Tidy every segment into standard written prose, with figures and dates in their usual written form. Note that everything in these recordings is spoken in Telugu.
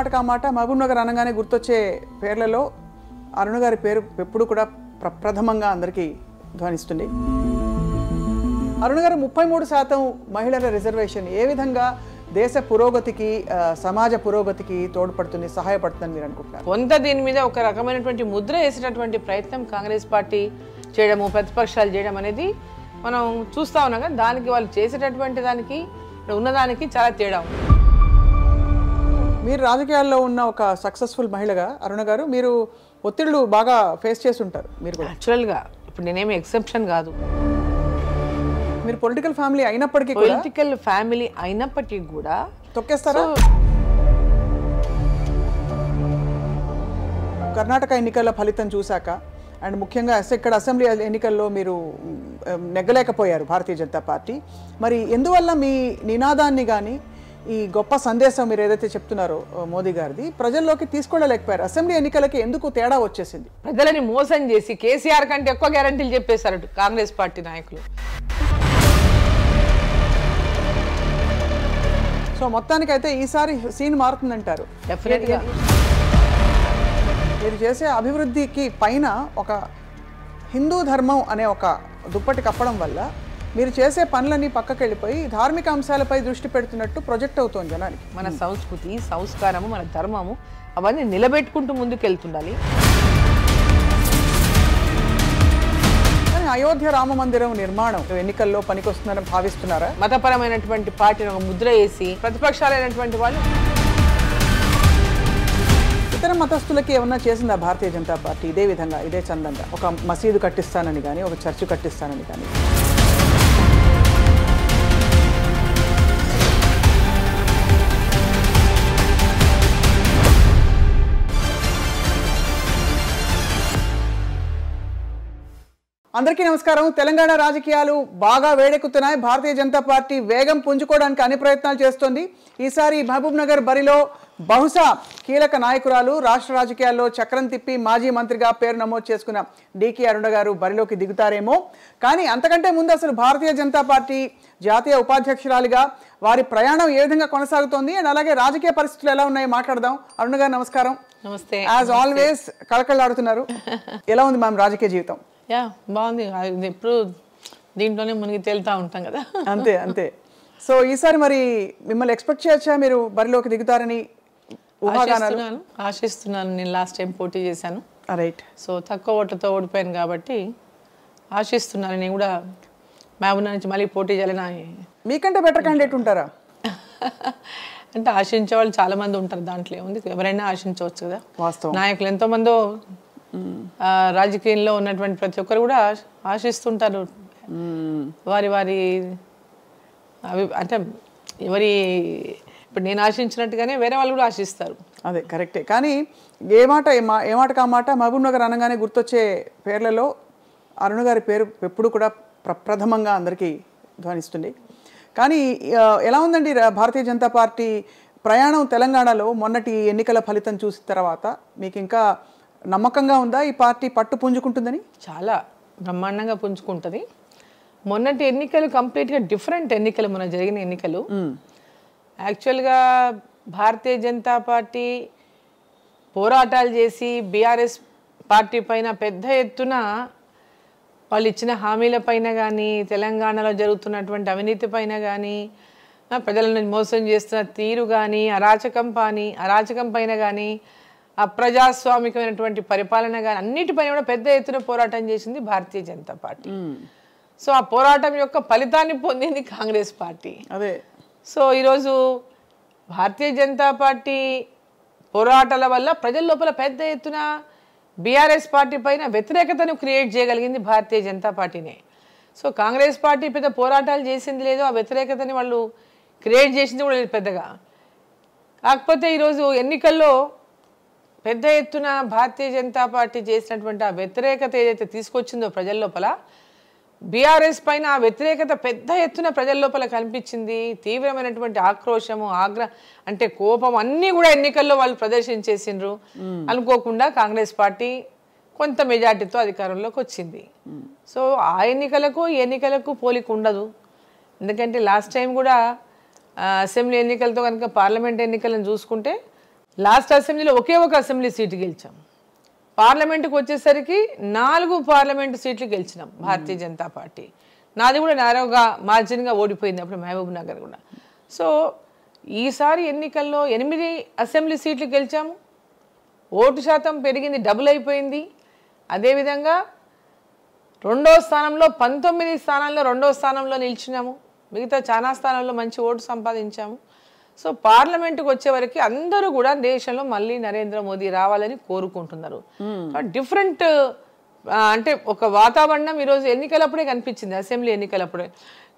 ఏమాట కామాట మహబూబ్ నగర్ అనగానే గుర్తొచ్చే పేర్లలో అరుణ గారి పేరు ఎప్పుడు కూడా ప్రప్రథమంగా అందరికీ ధ్వనిస్తుంది. అరుణ గారు 33% మహిళల రిజర్వేషన్ ఏ విధంగా దేశ పురోగతికి సమాజ పురోగతికి తోడ్పడుతుంది, సహాయపడుతుందని మీరు అనుకుంటున్నారు? కొంత దీని మీద ఒక రకమైనటువంటి ముద్ర వేసేటటువంటి ప్రయత్నం కాంగ్రెస్ పార్టీ చేయడము, ప్రతిపక్షాలు చేయడం అనేది మనం చూస్తా ఉన్నాం కదా. దానికి వాళ్ళు చేసేటటువంటి దానికి ఉన్నదానికి చాలా తేడా ఉంది. మీరు రాజకీయాల్లో ఉన్న ఒక సక్సెస్ఫుల్ మహిళగా అరుణ గారు, మీరు ఒత్తిళ్లు బాగా ఫేస్ చేసి ఉంటారు. మీరు కూడా యాక్చువల్గా ఇప్పుడు నేనేమి ఎక్సెప్షన్ కాదు. మీరు పొలిటికల్ ఫ్యామిలీ అయినప్పటికీ కూడా తొక్కేస్తారా? కర్ణాటక ఎన్నికల ఫలితం చూశాక అండ్ ముఖ్యంగా ఇక్కడ అసెంబ్లీ ఎన్నికల్లో మీరు నెగ్గలేకపోయారు భారతీయ జనతా పార్టీ. మరి ఎందువల్ల మీ నినాదాన్ని కానీ ఈ గొప్ప సందేశం మీరు ఏదైతే చెప్తున్నారో మోదీ గారిది ప్రజల్లోకి తీసుకెళ్ళలేకపోయారు? అసెంబ్లీ ఎన్నికలకి ఎందుకు తేడా వచ్చేసింది? ప్రజలని మోసం చేసి కేసీఆర్ కంటే ఎక్కువ గ్యారంటీలు చెప్పేశారు కాంగ్రెస్ పార్టీ నాయకులు. సో మొత్తానికైతే ఈసారి సీన్ మారుతుందంటారు. డెఫినెట్గా మీరు చేసే అభివృద్ధికి పైన ఒక హిందూ ధర్మం అనే ఒక దుప్పటి కప్పడం వల్ల మీరు చేసే పనులన్నీ పక్కకి వెళ్ళిపోయి ధార్మిక అంశాలపై దృష్టి పెడుతున్నట్టు ప్రొజెక్ట్ అవుతోంది జనానికి. మన సంస్కృతి, సంస్కారము, మన ధర్మము అవన్నీ నిలబెట్టుకుంటూ ముందుకు వెళ్తుండాలి. కానీ అయోధ్య రామ మందిరం నిర్మాణం ఎన్నికల్లో పనికొస్తుందని భావిస్తున్నారా? మతపరమైనటువంటి పార్టీని ఒక ముద్ర వేసి ప్రతిపక్షాలైనటువంటి వాళ్ళు ఇతర మతస్థులకి ఏమన్నా చేసిందా భారతీయ జనతా పార్టీ ఇదే విధంగా, ఇదే చందంగా? ఒక మసీదు కట్టిస్తానని కానీ, ఒక చర్చ్ కట్టిస్తానని కానీ. అందరికీ నమస్కారం. తెలంగాణ రాజకీయాలు బాగా వేడెక్కుతున్నాయి. భారతీయ జనతా పార్టీ వేగం పుంజుకోవడానికి అన్ని ప్రయత్నాలు చేస్తోంది. ఈసారి మహబూబ్ నగర్ బరిలో బహుశా కీలక నాయకురాలు, రాష్ట్ర రాజకీయాల్లో చక్రం తిప్పి మాజీ మంత్రిగా పేరు నమోదు చేసుకున్న డికే అరుణ గారు బరిలోకి దిగుతారేమో. కానీ అంతకంటే ముందు అసలు భారతీయ జనతా పార్టీ జాతీయ ఉపాధ్యక్షురాలిగా వారి ప్రయాణం ఏ విధంగా కొనసాగుతోంది అండ్ అలాగే రాజకీయ పరిస్థితులు ఎలా ఉన్నాయో మాట్లాడదాం. అరుణ గారు నమస్కారం. నమస్తే. యాజ్ ఆల్వేస్ కళకళలాడుతున్నారు. ఎలా ఉంది మ్యామ్ రాజకీయ జీవితం? బాగుంది. ఎప్పుడు దీంట్లోనే మునిగి తేలుతా ఉంటాం కదా. అంతే అంతే. సో ఈసారి మరి మిమ్మల్ని ఎక్స్పెక్ట్ చేయొచ్చా మీరు బరిలోకి దిగుతారని? ఆశిస్తున్నాను. నేను లాస్ట్ టైం పోటీ చేశాను. రైట్. సో తక్కువ ఓట్లతో ఓడిపోయాను కాబట్టి ఆశిస్తున్నాను నేను కూడా మహబూబ్ నుంచి మళ్ళీ పోటీ చేయాలని. మీకంటే బెటర్ క్యాండిడేట్ ఉంటారా? అంటే ఆశించే వాళ్ళు చాలా మంది ఉంటారు. దాంట్లో ఏముంది, ఎవరైనా ఆశించవచ్చు కదా. వాస్తవం. నాయకులు ఎంతోమందో రాజకీయంలో ఉన్నటువంటి ప్రతి ఒక్కరు కూడా ఆశిస్తుంటారు. వారి వారి అంటే ఎవరి ఇప్పుడు నేను ఆశించినట్టుగానే వేరే వాళ్ళు కూడా ఆశిస్తారు. అదే కరెక్టే. కానీ ఏ మాట కామాట మహబూబ్ నగర్ అనగానే గుర్తొచ్చే పేర్లలో అరుణ గారి పేరు ఎప్పుడు కూడా ప్రప్రథమంగా అందరికీ ధ్వనిస్తుంది. కానీ ఎలా ఉందండి భారతీయ జనతా పార్టీ ప్రయాణం తెలంగాణలో? మొన్నటి ఎన్నికల ఫలితం చూసిన తర్వాత మీకు ఇంకా నమ్మకంగా ఉందా ఈ పార్టీ పట్టు పుంజుకుంటుందని? చాలా బ్రహ్మాండంగా పుంజుకుంటుంది. మొన్నటి ఎన్నికలు కంప్లీట్గా డిఫరెంట్ ఎన్నికలు, మొన్న జరిగిన ఎన్నికలు. యాక్చువల్గా భారతీయ జనతా పార్టీ పోరాటాలు చేసి బీఆర్ఎస్ పార్టీ పైన పెద్ద ఎత్తున వాళ్ళు ఇచ్చిన హామీల పైన కానీ, తెలంగాణలో జరుగుతున్నటువంటి అవినీతి పైన కానీ, ప్రజలను మోసం చేస్తున్న తీరు కానీ, అరాచకం పైన కానీ, అప్రజాస్వామికమైనటువంటి పరిపాలన కానీ అన్నిటిపైన కూడా పెద్ద ఎత్తున పోరాటం చేసింది భారతీయ జనతా పార్టీ. సో ఆ పోరాటం యొక్క ఫలితాన్ని పొందింది కాంగ్రెస్ పార్టీ. అదే. సో ఈరోజు భారతీయ జనతా పార్టీ పోరాటాల వల్ల ప్రజల లోపల పెద్ద ఎత్తున బీఆర్ఎస్ పార్టీ పైన వ్యతిరేకతను క్రియేట్ చేయగలిగింది భారతీయ జనతా పార్టీనే. సో కాంగ్రెస్ పార్టీ పెద్ద పోరాటాలు చేసింది లేదు, ఆ వ్యతిరేకతని వాళ్ళు క్రియేట్ చేసింది కూడా లేదు పెద్దగా. కాకపోతే ఈరోజు ఎన్నికల్లో పెద్ద ఎత్తున భారతీయ జనతా పార్టీ చేసినటువంటి ఆ వ్యతిరేకత ఏదైతే తీసుకొచ్చిందో ప్రజల లోపల, బీఆర్ఎస్ పైన ఆ వ్యతిరేకత పెద్ద ఎత్తున ప్రజల లోపల కనిపించింది. తీవ్రమైనటువంటి ఆక్రోశము, అంటే కోపం అన్నీ కూడా ఎన్నికల్లో వాళ్ళు ప్రదర్శించేసిండ్రు. అనుకోకుండా కాంగ్రెస్ పార్టీ కొంత మెజార్టీతో అధికారంలోకి వచ్చింది. సో ఆ ఎన్నికలకు ఈ ఎన్నికలకు పోలిక ఉండదు. ఎందుకంటే లాస్ట్ టైం కూడా అసెంబ్లీ ఎన్నికలతో కనుక పార్లమెంట్ ఎన్నికలను చూసుకుంటే లాస్ట్ అసెంబ్లీలో ఒకే ఒక అసెంబ్లీ సీటు గెలిచాం. పార్లమెంటుకు వచ్చేసరికి 4 పార్లమెంటు సీట్లు గెలిచినాం భారతీయ జనతా పార్టీ. నాది కూడా నారోగా మార్జిన్గా ఓడిపోయింది అప్పుడు మహబూబ్ నగర్ కూడా. సో ఈసారి ఎన్నికల్లో 8 అసెంబ్లీ సీట్లు గెలిచాము. ఓటు శాతం పెరిగింది, డబుల్ అయిపోయింది. అదేవిధంగా 2వ స్థానంలో 19 స్థానాల్లో 2వ స్థానంలో నిలిచినాము. మిగతా చాలా స్థానాల్లో మంచి ఓటు సంపాదించాము. సో పార్లమెంటుకు వచ్చేవరకు అందరూ కూడా దేశంలో మళ్ళీ నరేంద్ర మోదీ రావాలని కోరుకుంటున్నారు. డిఫరెంట్ అంటే ఒక వాతావరణం ఈరోజు ఎన్నికలప్పుడే కనిపించింది, అసెంబ్లీ ఎన్నికలప్పుడే.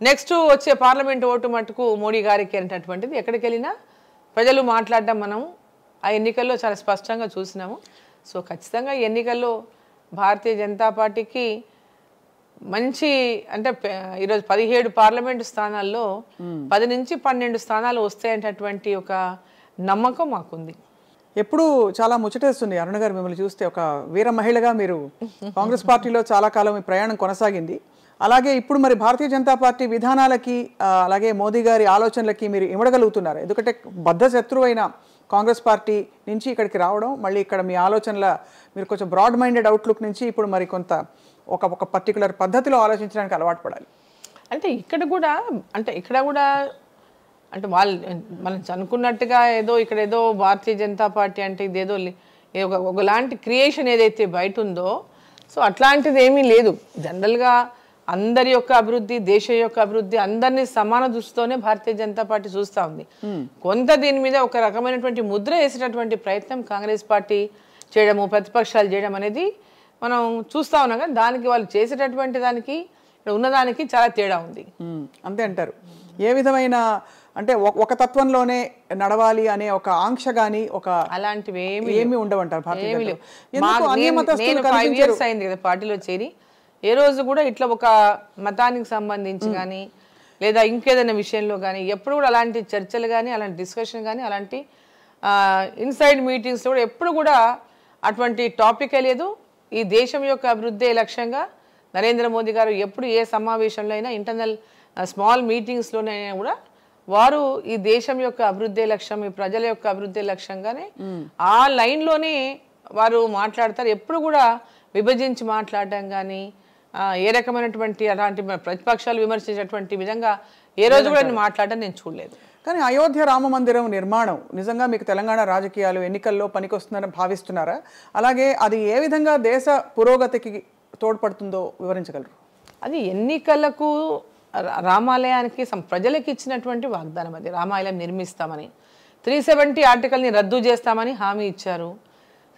నెక్స్ట్ వచ్చే పార్లమెంట్ ఓటు మటుకు మోడీ గారికి అనేటటువంటిది ఎక్కడికి వెళ్ళినా ప్రజలు మాట్లాడడం మనం ఆ ఎన్నికల్లో చాలా స్పష్టంగా చూసినాము. సో ఖచ్చితంగా ఈ ఎన్నికల్లో భారతీయ జనతా పార్టీకి మంచి అంటే ఈరోజు 17 పార్లమెంటు స్థానాల్లో 10 నుంచి 12 స్థానాలు వస్తాయంటటువంటి ఒక నమ్మకం మాకుంది. ఎప్పుడు చాలా ముచ్చటేస్తుంది అరుణ గారు మిమ్మల్ని చూస్తే. ఒక వీర మహిళగా మీరు కాంగ్రెస్ పార్టీలో చాలా కాలం మీ ప్రయాణం కొనసాగింది. అలాగే ఇప్పుడు మరి భారతీయ జనతా పార్టీ విధానాలకి అలాగే మోదీ గారి ఆలోచనలకి మీరు ఇమడగలుగుతున్నారు. ఎందుకంటే బద్ధ శత్రువైన కాంగ్రెస్ పార్టీ నుంచి ఇక్కడికి రావడం, మళ్ళీ ఇక్కడ మీ ఆలోచనల మీరు కొంచెం బ్రాడ్ మైండెడ్ అవుట్లుక్ నుంచి ఇప్పుడు మరి కొంత ఒక పర్టికులర్ పద్ధతిలో ఆలోచించడానికి అలవాటు పడాలి. అంటే ఇక్కడ కూడా అంటే వాళ్ళు మనం అనుకున్నట్టుగా ఇక్కడ ఏదో భారతీయ జనతా పార్టీ అంటే ఇదేదో ఒకలాంటి క్రియేషన్ ఏదైతే బయట ఉందో, సో అట్లాంటిది ఏమీ లేదు. జనరల్గా అందరి యొక్క అభివృద్ధి, దేశం యొక్క అభివృద్ధి అందరినీ సమాన దృష్టితోనే భారతీయ జనతా పార్టీ చూస్తూ ఉంది. కొంత దీని మీద ఒక రకమైనటువంటి ముద్ర వేసేటటువంటి ప్రయత్నం కాంగ్రెస్ పార్టీ చేయడము, ప్రతిపక్షాలు చేయడం అనేది మనం చూస్తూ ఉన్నాం. కానీ దానికి వాళ్ళు చేసేటటువంటి దానికి ఉన్నదానికి చాలా తేడా ఉంది. అంతే అంటారు. ఏ విధమైన అంటే ఒక తత్వంలోనే నడవాలి అనే ఒక ఆంక్ష గానీ ఒక అలాంటివి ఏమి ఉండవంటారు. నేను 5 years అయింది కదా పార్టీలో చేరి. ఏ రోజు కూడా ఇట్లా ఒక మతానికి సంబంధించి కానీ లేదా ఇంకేదైనా విషయంలో కానీ ఎప్పుడు కూడా అలాంటి చర్చలు కానీ అలాంటి డిస్కషన్ కానీ అలాంటి ఇన్సైడ్ మీటింగ్స్లో కూడా ఎప్పుడు కూడా అటువంటి టాపిక్ లేదు. ఈ దేశం యొక్క అభివృద్ధి లక్ష్యంగా నరేంద్ర మోదీ గారు ఎప్పుడు ఏ సమావేశంలో అయినా ఇంటర్నల్ స్మాల్ మీటింగ్స్లోనైనా కూడా వారు ఈ దేశం యొక్క అభివృద్ధి లక్ష్యం, ఈ ప్రజల యొక్క అభివృద్ధి లక్ష్యంగానే ఆ లైన్లోనే వారు మాట్లాడతారు. ఎప్పుడు కూడా విభజించి మాట్లాడడం కానీ ఏ రకమైనటువంటి అలాంటి ప్రతిపక్షాలు విమర్శించేటువంటి విధంగా ఏ రోజు కూడా మాట్లాడడం నేను చూడలేదు. కానీ అయోధ్య రామ మందిరం నిర్మాణం నిజంగా మీకు తెలంగాణ రాజకీయాలు ఎన్నికల్లో పనికొస్తుందని భావిస్తున్నారా? అలాగే అది ఏ విధంగా దేశ పురోగతికి తోడ్పడుతుందో వివరించగలరు? అది ఎన్నికలకు రామాలయానికి ప్రజలకు ఇచ్చినటువంటి వాగ్దానం. అది రామాలయం నిర్మిస్తామని 370 ఆర్టికల్ని రద్దు చేస్తామని హామీ ఇచ్చారు.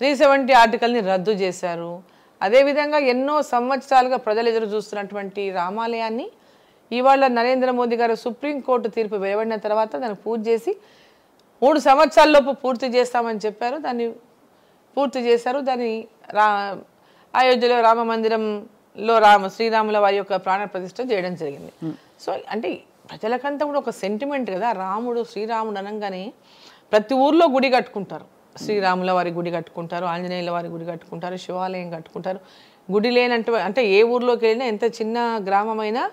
370 ఆర్టికల్ని రద్దు చేశారు. అదేవిధంగా ఎన్నో సంవత్సరాలుగా ప్రజలు ఎదురు చూస్తున్నటువంటి రామాలయాన్ని ఇవాళ నరేంద్ర మోదీ గారు సుప్రీంకోర్టు తీర్పు వెలువడిన తర్వాత దాన్ని పూర్తి చేసి 3 సంవత్సరాల్లోపు పూర్తి చేస్తామని చెప్పారు. దాన్ని పూర్తి చేశారు. దాన్ని అయోధ్యలో రామ మందిరంలో శ్రీరాముల వారి యొక్క ప్రాణ ప్రతిష్ఠ చేయడం జరిగింది. సో అంటే ప్రజలకంతా కూడా ఒక సెంటిమెంట్ కదా, రాముడు శ్రీరాముడు అనగానే ప్రతి ఊర్లో గుడి కట్టుకుంటారు. శ్రీరాముల వారి గుడి కట్టుకుంటారు, ఆంజనేయుల వారి గుడి కట్టుకుంటారు, శివాలయం కట్టుకుంటారు. గుడి లేనంటే అంటే ఏ ఊర్లోకి వెళ్ళినా ఎంత చిన్న గ్రామమైనా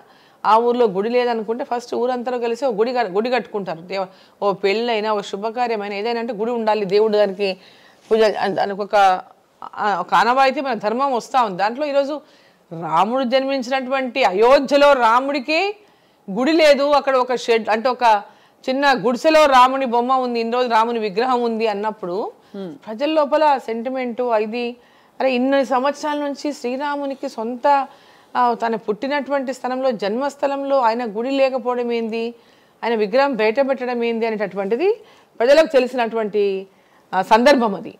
ఆ ఊర్లో గుడి లేదనుకుంటే ఫస్ట్ ఊరంతా కలిసి ఒక గుడి కట్టుకుంటారు. ఓ పెళ్ళైనా ఓ శుభకార్యమైనా ఏదైనా అంటే గుడి ఉండాలి, దేవుడు దానికి పూజ, దానికి ఒక ఆనవాయితీ మన ధర్మం వస్తూ ఉంది. దాంట్లో ఈరోజు రాముడు జన్మించినటువంటి అయోధ్యలో రాముడికి గుడి లేదు. అక్కడ ఒక షెడ్ అంటే ఒక చిన్న గుడిసెలో రాముని బొమ్మ ఉంది, ఇన్ని రోజు రాముని విగ్రహం ఉంది అన్నప్పుడు ప్రజల లోపల సెంటిమెంటు ఇది అరే ఇన్ని సంవత్సరాల నుంచి శ్రీరామునికి సొంత తన పుట్టినటువంటి స్థలంలో జన్మస్థలంలో ఆయన గుడి లేకపోవడం ఏంది, ఆయన విగ్రహం బయట పెట్టడం ఏంది అనేటటువంటిది ప్రజలకు తెలిసినటువంటి సందర్భం అది.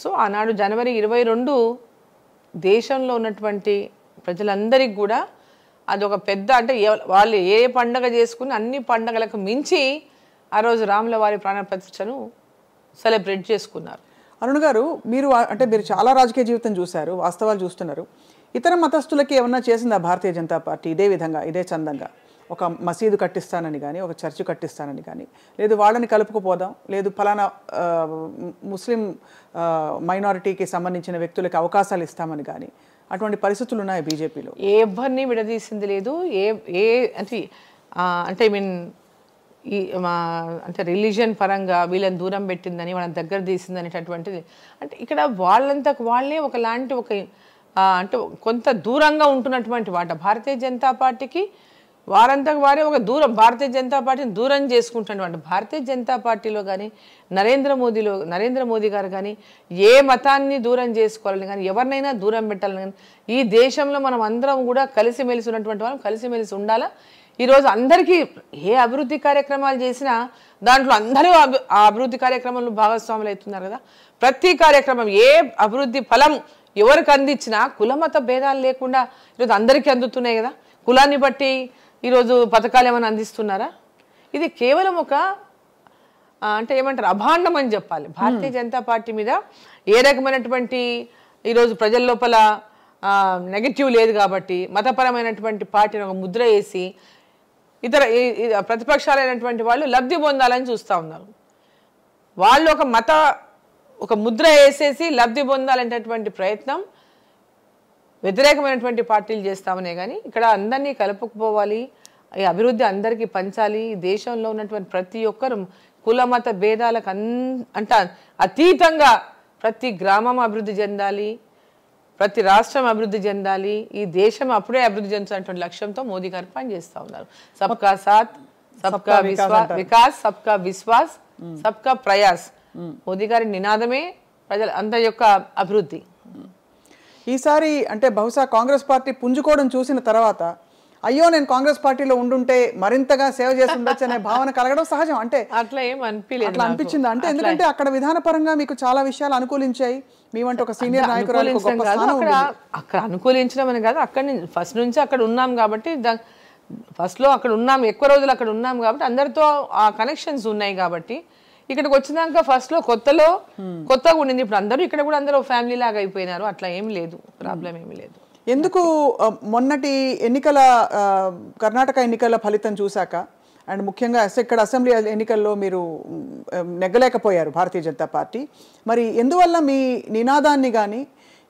సో ఆనాడు జనవరి 22 దేశంలో ఉన్నటువంటి ప్రజలందరికీ కూడా అదొక పెద్ద అంటే వాళ్ళు ఏ పండగ చేసుకుని అన్ని పండగలకు మించి ఆ రోజు రాముల వారి ప్రాణ ప్రతిష్టను సెలబ్రేట్ చేసుకున్నారు. అరుణ్ గారు, మీరు చాలా రాజకీయ జీవితం చూశారు, వాస్తవాలు చూస్తున్నారు. ఇతర మతస్థులకి ఏమన్నా చేసిందా భారతీయ జనతా పార్టీ ఇదే విధంగా ఇదే చందంగా? ఒక మసీదు కట్టిస్తానని కానీ, ఒక చర్చి కట్టిస్తానని కానీ, లేదు వాళ్ళని కలుపుకుపోదాం, లేదు ఫలానా ముస్లిం మైనారిటీకి సంబంధించిన వ్యక్తులకి అవకాశాలు ఇస్తామని కానీ అటువంటి పరిస్థితులు ఉన్నాయి బీజేపీలో? ఎవరిని విడదీసింది లేదు. అంటే ఐ మీన్ ఈ అంటే రిలీజియన్ పరంగా వీళ్ళని దూరం పెట్టిందని వాళ్ళని దగ్గర తీసింది అనేటటువంటిది. అంటే ఇక్కడ వాళ్ళంతకు వాళ్ళే ఒకలాంటి ఒక అంటే కొంత దూరంగా ఉంటున్నటువంటి వాట భారతీయ జనతా పార్టీకి వారంతకు వారే ఒక దూరం భారతీయ జనతా పార్టీని దూరం చేసుకుంటున్నటువంటి. భారతీయ జనతా పార్టీలో కానీ నరేంద్ర మోదీ గారు కానీ ఏ మతాన్ని దూరం చేసుకోవాలని కానీ ఎవరినైనా దూరం పెట్టాలని కానీ ఈ దేశంలో మనం అందరం కూడా కలిసిమెలిసి ఉన్నటువంటి వాళ్ళం కలిసిమెలిసి ఉండాలా. ఈరోజు అందరికీ ఏ అభివృద్ధి కార్యక్రమాలు చేసినా దాంట్లో అందరూ ఆ అభివృద్ధి కార్యక్రమంలో భాగస్వాములు అవుతున్నారు కదా. ప్రతి కార్యక్రమం ఏ అభివృద్ధి ఫలం ఎవరికి అందించినా కులమత భేదాలు లేకుండా ఈరోజు అందరికీ అందుతున్నాయి కదా. కులాన్ని బట్టి ఈరోజు పథకాలు ఏమైనా అందిస్తున్నారా? ఇది కేవలం ఒక అంటే ఏమంటారు అభాండం అని చెప్పాలి. భారతీయ జనతా పార్టీ మీద ఏ రకమైనటువంటి ఈరోజు ప్రజల లోపల నెగటివ్ లేదు కాబట్టి మతపరమైనటువంటి పార్టీని ఒక ముద్ర వేసి ఇతర ప్రతిపక్షాలైనటువంటి వాళ్ళు లబ్ధి పొందాలని చూస్తూ ఉన్నారు. వాళ్ళు ఒక ముద్ర వేసేసి లబ్ధి పొందాలనేటటువంటి ప్రయత్నం వ్యతిరేకమైనటువంటి పార్టీలు చేస్తామనే కానీ ఇక్కడ అందరినీ కలుపుకుపోవాలి, ఈ అభివృద్ధి అందరికీ పంచాలి. ఈ దేశంలో ఉన్నటువంటి ప్రతి ఒక్కరు కుల మత భేదాలకు అతీతంగా ప్రతి గ్రామం అభివృద్ధి చెందాలి, ప్రతి రాష్ట్రం అభివృద్ధి చెందాలి, ఈ దేశం అప్పుడే అభివృద్ధి చెందుతున్నటువంటి లక్ష్యంతో మోదీ గారు పనిచేస్తూ ఉన్నారు. సబ్కా సాత్ సబ్కా వికాస్ సబ్కా విశ్వాస్ సబ్కా ప్రయాస్ మోదీ గారి నినాదమే ప్రజల అందరి యొక్క అభివృద్ధి. ఈసారి అంటే బహుశా కాంగ్రెస్ పార్టీ పుంజుకోవడం చూసిన తర్వాత అయ్యో నేను కాంగ్రెస్ పార్టీలో ఉండుంటే మరింతగా సేవ చేసి ఉండొచ్చు అనే భావన కలగడం సహజం. అంటే అట్లా ఏం అనిపించలేదు, అట్లా అనిపించింది అంటే ఎందుకంటే అక్కడ విధానపరంగా మీకు చాలా విషయాలు అనుకూలించాయి. మేమంటే ఒక సీనియర్ నాయకురాలు అక్కడ అనుకూలించడం అని కాదు, అక్కడ ఫస్ట్ నుంచి అక్కడ ఉన్నాం కాబట్టి ఫస్ట్లో అక్కడ ఉన్నాం, ఎక్కువ రోజులు అక్కడ ఉన్నాం కాబట్టి అందరితో ఆ కనెక్షన్స్ ఉన్నాయి కాబట్టి ఇక్కడికి వచ్చినాక ఫస్ట్లో కొత్తగా ఉండింది. ఇప్పుడు అందరూ ఇక్కడ కూడా అందరూ ఫ్యామిలీ లాగా అయిపోయినారు. అట్లా ఏం లేదు, ప్రాబ్లం ఏమీ లేదు. ఎందుకు మొన్నటి కర్ణాటక ఎన్నికల ఫలితం చూశాక అండ్ ముఖ్యంగా ఇక్కడ అసెంబ్లీ ఎన్నికల్లో మీరు నెగ్గలేకపోయారు భారతీయ జనతా పార్టీ. మరి ఎందువల్ల మీ నినాదాన్ని కానీ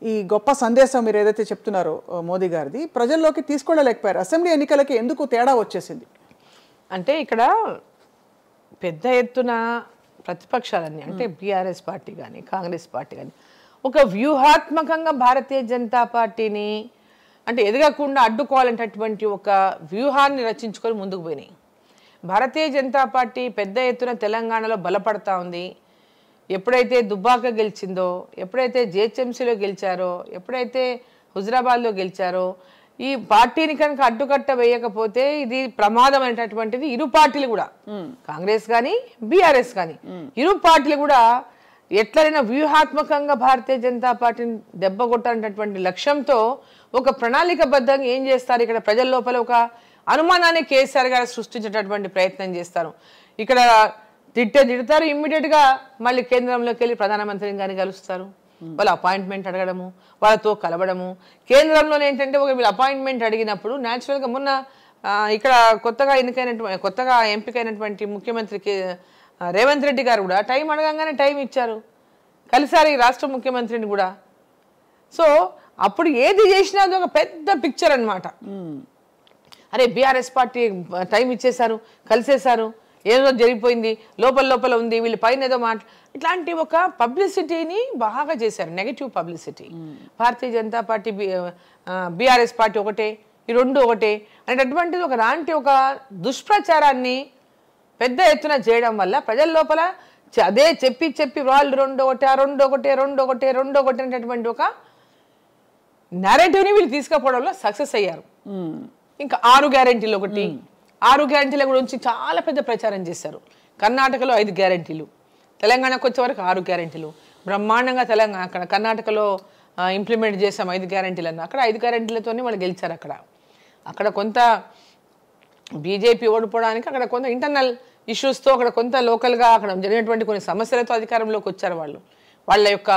ఈ గొప్ప సందేశం మీరు ఏదైతే చెప్తున్నారో మోదీ గారిది ప్రజల్లోకి తీసుకెళ్ళలేకపోయారు? అసెంబ్లీ ఎన్నికలకి ఎందుకు తేడా వచ్చేసింది? అంటే ఇక్కడ పెద్ద ఎత్తున ప్రతిపక్షాలన్నీ అంటే బీఆర్ఎస్ పార్టీ కానీ కాంగ్రెస్ పార్టీ కానీ ఒక వ్యూహాత్మకంగా భారతీయ జనతా పార్టీని అంటే ఎదగకుండా అడ్డుకోవాలనేటటువంటి ఒక వ్యూహాన్ని రచించుకొని ముందుకు పోయినాయి. భారతీయ జనతా పార్టీ పెద్ద ఎత్తున తెలంగాణలో బలపడతా ఉంది. ఎప్పుడైతే దుబ్బాక గెలిచిందో, ఎప్పుడైతే జిహెచ్ఎంసీలో గెలిచారో, ఎప్పుడైతే హుజరాబాద్లో గెలిచారో ఈ పార్టీని కనుక అడ్డుకట్ట వేయకపోతే ఇది ప్రమాదం అనేటటువంటిది ఇరు పార్టీలు కూడా కాంగ్రెస్ కానీ బీఆర్ఎస్ కానీ ఇరు పార్టీలు కూడా ఎట్లయినా వ్యూహాత్మకంగా భారతీయ జనతా పార్టీని దెబ్బ కొట్టాలనేటటువంటి లక్ష్యంతో ఒక ప్రణాళికబద్ధంగా ఏం చేస్తారు, ఇక్కడ ప్రజల లోపల ఒక అనుమానాన్ని కేసీఆర్ గారు సృష్టించేటటువంటి ప్రయత్నం చేస్తారు. ఇక్కడ తిడతారు, ఇమ్మీడియట్గా మళ్ళీ కేంద్రంలోకి వెళ్ళి ప్రధానమంత్రిని కానీ కలుస్తారు, వాళ్ళ అపాయింట్మెంట్ అడగడము, వాళ్ళతో కలవడము. కేంద్రంలోనే ఏంటంటే ఒక వీళ్ళు అపాయింట్మెంట్ అడిగినప్పుడు న్యాచురల్గా మొన్న ఇక్కడ కొత్తగా ఎంపికైనటువంటి ముఖ్యమంత్రికి రేవంత్ రెడ్డి గారు కూడా టైం అడగంగానే టైం ఇచ్చారు, కలిసారు ఈ రాష్ట్ర ముఖ్యమంత్రిని కూడా. సో అప్పుడు ఏది చేసినా అది ఒక పెద్ద పిక్చర్ అన్నమాట. అరే బీఆర్ఎస్ పార్టీ టైం ఇచ్చేశారు, కలిసేశారు, ఏదో జరిగిపోయింది, లోపల ఉంది, వీళ్ళు పైన ఏదో ఇట్లాంటి ఒక పబ్లిసిటీని బాగా చేశారు, negative publicity. Bharatiya Janata party BRS party ఒకటే, ఈ రెండు ఒకటే అనేటటువంటిది ఒక దుష్ప్రచారాన్ని పెద్ద ఎత్తున చేయడం వల్ల ప్రజల లోపల అదే చెప్పి వాళ్ళు రెండు ఒకటే అనేటటువంటి ఒక నేరేటివ్ని వీళ్ళు తీసుకుపోవడంలో సక్సెస్ అయ్యారు. ఇంకా 6 గ్యారెంటీలు ఒకటి, 6 గ్యారెంటీల గురించి చాలా పెద్ద ప్రచారం చేశారు. కర్ణాటకలో 5 గ్యారెంటీలు, తెలంగాణకు వచ్చే వరకు 6 గ్యారెంటీలు బ్రహ్మాండంగా అక్కడ కర్ణాటకలో ఇంప్లిమెంట్ చేసాం 5 గ్యారెంటీలు అన్న. అక్కడ 5 గ్యారెంటీలతోనే వాళ్ళు గెలిచారు. అక్కడ కొంత బీజేపీ ఓడిపోవడానికి అక్కడ కొంత ఇంటర్నల్ ఇష్యూస్తో అక్కడ కొంత లోకల్గా అక్కడ జరిగినటువంటి కొన్ని సమస్యలతో అధికారంలోకి వచ్చారు వాళ్ళు. వాళ్ళ యొక్క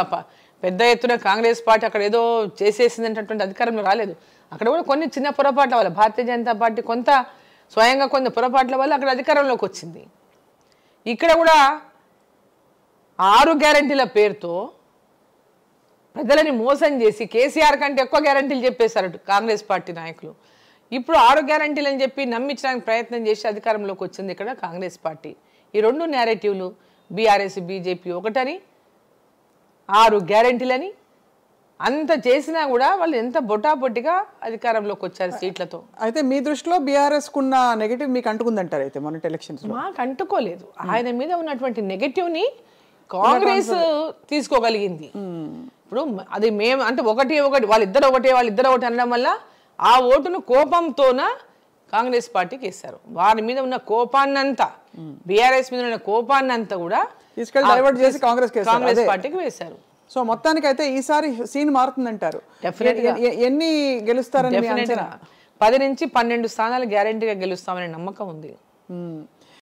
పెద్ద ఎత్తున కాంగ్రెస్ పార్టీ అక్కడ ఏదో చేసేసిందనేటటువంటి అధికారంలో రాలేదు. అక్కడ కూడా కొన్ని చిన్న పొరపాట్ల వల్ల భారతీయ జనతా పార్టీ స్వయంగా కొన్ని పొరపాట్ల వల్ల అక్కడ అధికారంలోకి వచ్చింది. ఇక్కడ కూడా 6 గ్యారెంటీల పేరుతో ప్రజలని మోసం చేసి కేసీఆర్ కంటే ఎక్కువ గ్యారెంటీలు చెప్పేశారు కాంగ్రెస్ పార్టీ నాయకులు. ఇప్పుడు 6 గ్యారంటీలు అని చెప్పి నమ్మించడానికి ప్రయత్నం చేసి అధికారంలోకి వచ్చింది ఇక్కడ కాంగ్రెస్ పార్టీ. ఈ 2 నేరేటివ్లు బీఆర్ఎస్ బీజేపీ ఒకటని 6 గ్యారంటీలని అంత చేసినా కూడా వాళ్ళు ఎంత బొటాబొట్టిగా అధికారంలోకి వచ్చారు సీట్లతో. అయితే మీ దృష్టిలో బీఆర్ఎస్ కున్న నెగటివ్ మీకు అంటుకుందంటారు అయితే మొన్నటి ఎలక్షన్స్? మాకు అంటుకోలేదు. ఆయన మీద ఉన్నటువంటి నెగటివ్ని కాంగ్రెస్ తీసుకోగలిగింది. ఇప్పుడు అది మేము అంటే ఒకటి వాళ్ళిద్దరు ఒకటి అనడం వల్ల ఆ ఓటును కోపంతోన కాంగ్రెస్ పార్టీకి వేస్తారు. వారి మీద ఉన్న కోపాన్నంతా బీఆర్ఎస్ మీద ఉన్న కోపాన్నంతా కూడా డైవర్ట్ చేసి కాంగ్రెస్ పార్టీకి వేశారు. సో మొత్తానికి అయితే ఈసారి సీన్ మారుతుందంటారు. ఎన్ని గెలుస్తారని 10 నుంచి 12 స్థానాలు గ్యారంటీగా గెలుస్తామనే నమ్మకం ఉంది.